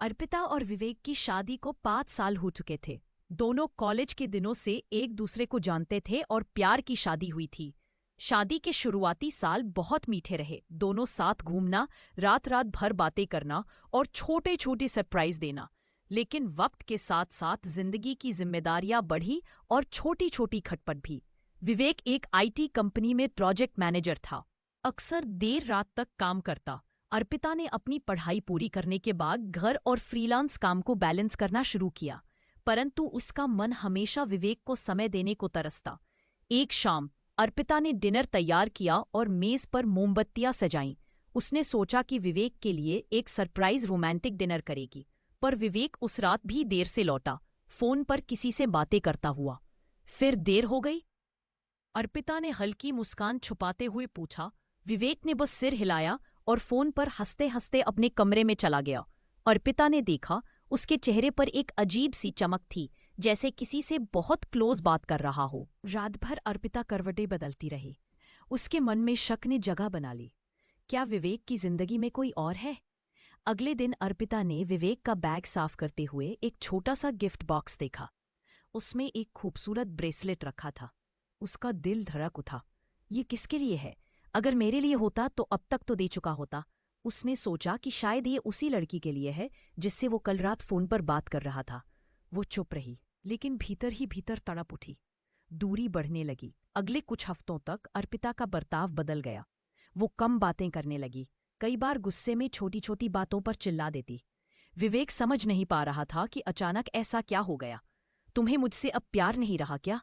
अर्पिता और विवेक की शादी को 5 साल हो चुके थे। दोनों कॉलेज के दिनों से एक दूसरे को जानते थे और प्यार की शादी हुई थी। शादी के शुरुआती साल बहुत मीठे रहे। दोनों साथ घूमना, रात रात भर बातें करना और छोटे छोटे सरप्राइज देना। लेकिन वक्त के साथ साथ जिंदगी की जिम्मेदारियां बढ़ी और छोटी छोटी खटपट भी। विवेक एक आईटी कंपनी में प्रोजेक्ट मैनेजर था। अक्सर देर रात तक काम करता। अर्पिता ने अपनी पढ़ाई पूरी करने के बाद घर और फ्रीलांस काम को बैलेंस करना शुरू किया, परंतु उसका मन हमेशा विवेक को समय देने को तरसता। एक शाम अर्पिता ने डिनर तैयार किया और मेज पर मोमबत्तियां सजाईं। उसने सोचा कि विवेक के लिए एक सरप्राइज रोमांटिक डिनर करेगी, पर विवेक उस रात भी देर से लौटा, फोन पर किसी से बातें करता हुआ। फिर देर हो गई। अर्पिता ने हल्की मुस्कान छुपाते हुए पूछा। विवेक ने बस सिर हिलाया और फोन पर हंसते हंसते अपने कमरे में चला गया। अर्पिता ने देखा, उसके चेहरे पर एक अजीब सी चमक थी, जैसे किसी से बहुत क्लोज बात कर रहा हो। रात भर अर्पिता करवटें बदलती रही। उसके मन में शक ने जगह बना ली। क्या विवेक की जिंदगी में कोई और है? अगले दिन अर्पिता ने विवेक का बैग साफ करते हुए एक छोटा सा गिफ्ट बॉक्स देखा। उसमें एक खूबसूरत ब्रेसलेट रखा था। उसका दिल धड़क उठा। ये किसके लिए है? अगर मेरे लिए होता तो अब तक तो दे चुका होता। उसने सोचा कि शायद ये उसी लड़की के लिए है जिससे वो कल रात फोन पर बात कर रहा था। वो चुप रही, लेकिन भीतर ही भीतर तड़प उठी। दूरी बढ़ने लगी। अगले कुछ हफ्तों तक अर्पिता का बर्ताव बदल गया। वो कम बातें करने लगी, कई बार गुस्से में छोटी छोटी बातों पर चिल्ला देती। विवेक समझ नहीं पा रहा था कि अचानक ऐसा क्या हो गया। तुम्हें मुझसे अब प्यार नहीं रहा क्या?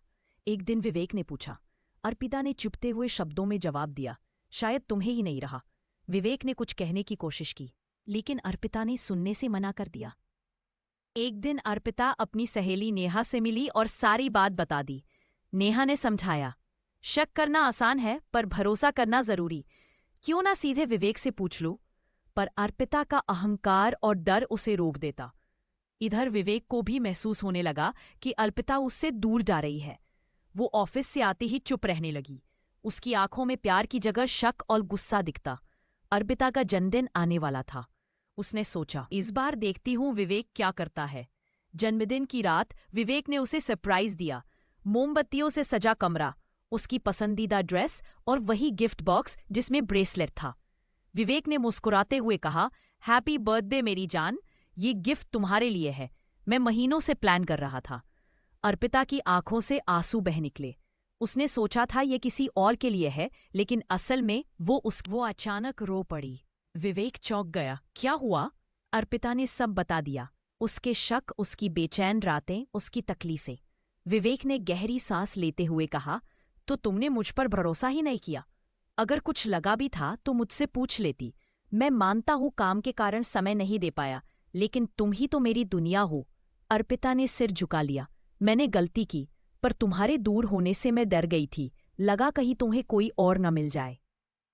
एक दिन विवेक ने पूछा। अर्पिता ने चुपते हुए शब्दों में जवाब दिया, शायद तुम्हें ही नहीं रहा। विवेक ने कुछ कहने की कोशिश की, लेकिन अर्पिता ने सुनने से मना कर दिया। एक दिन अर्पिता अपनी सहेली नेहा से मिली और सारी बात बता दी। नेहा ने समझाया, शक करना आसान है पर भरोसा करना जरूरी। क्यों ना सीधे विवेक से पूछ लूं? पर अर्पिता का अहंकार और डर उसे रोक देता। इधर विवेक को भी महसूस होने लगा कि अर्पिता उससे दूर जा रही है। वो ऑफिस से आते ही चुप रहने लगी। उसकी आंखों में प्यार की जगह शक और गुस्सा दिखता। अर्पिता का जन्मदिन आने वाला था। उसने सोचा, इस बार देखती हूं विवेक क्या करता है। जन्मदिन की रात विवेक ने उसे सरप्राइज दिया। मोमबत्तियों से सजा कमरा, उसकी पसंदीदा ड्रेस और वही गिफ्ट बॉक्स जिसमें ब्रेसलेट था। विवेक ने मुस्कुराते हुए कहा, हैप्पी बर्थडे मेरी जान, ये गिफ्ट तुम्हारे लिए है। मैं महीनों से प्लान कर रहा था। अर्पिता की आंखों से आंसू बह निकले। उसने सोचा था ये किसी और के लिए है, लेकिन असल में वो अचानक रो पड़ी। विवेक चौंक गया। क्या हुआ? अर्पिता ने सब बता दिया, उसके शक, उसकी बेचैन रातें, उसकी तकलीफें। विवेक ने गहरी सांस लेते हुए कहा, तो तुमने मुझ पर भरोसा ही नहीं किया। अगर कुछ लगा भी था तो मुझसे पूछ लेती। मैं मानता हूं काम के कारण समय नहीं दे पाया, लेकिन तुम ही तो मेरी दुनिया हो। अर्पिता ने सिर झुका लिया। मैंने गलती की, पर तुम्हारे दूर होने से मैं डर गई थी। लगा कहीं तुम्हें कोई और न मिल जाए।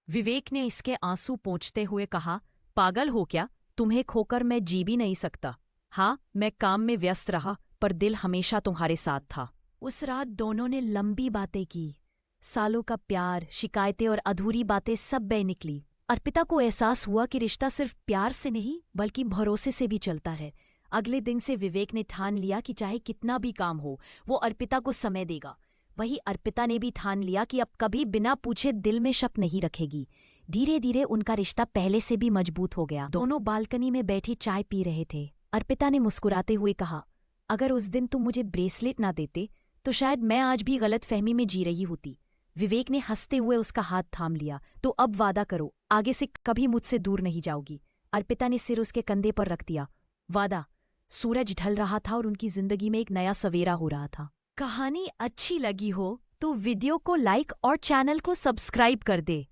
विवेक ने इसके आंसू पोंछते हुए कहा, पागल हो क्या? तुम्हें खोकर मैं जी भी नहीं सकता। हाँ, मैं काम में व्यस्त रहा, पर दिल हमेशा तुम्हारे साथ था। उस रात दोनों ने लंबी बातें की। सालों का प्यार, शिकायतें और अधूरी बातें सब बह निकली। अर्पिता को एहसास हुआ कि रिश्ता सिर्फ प्यार से नहीं बल्कि भरोसे से भी चलता है। अगले दिन से विवेक ने ठान लिया कि चाहे कितना भी काम हो, वो अर्पिता को समय देगा। वही अर्पिता ने भी ठान लिया कि अब कभी बिना पूछे दिल में शक नहीं रखेगी। धीरे धीरे उनका रिश्ता पहले से भी मजबूत हो गया। दोनों बालकनी में बैठे चाय पी रहे थे। अर्पिता ने मुस्कुराते हुए कहा, अगर उस दिन तुम मुझे ब्रेसलेट ना देते तो शायद मैं आज भी गलतफहमी में जी रही होती। विवेक ने हंसते हुए उसका हाथ थाम लिया। तो अब वादा करो, आगे से कभी मुझसे दूर नहीं जाओगी। अर्पिता ने सिर उसके कंधे पर रख दिया। वादा। सूरज ढल रहा था और उनकी जिंदगी में एक नया सवेरा हो रहा था। कहानी अच्छी लगी हो तो वीडियो को लाइक और चैनल को सब्सक्राइब कर दे।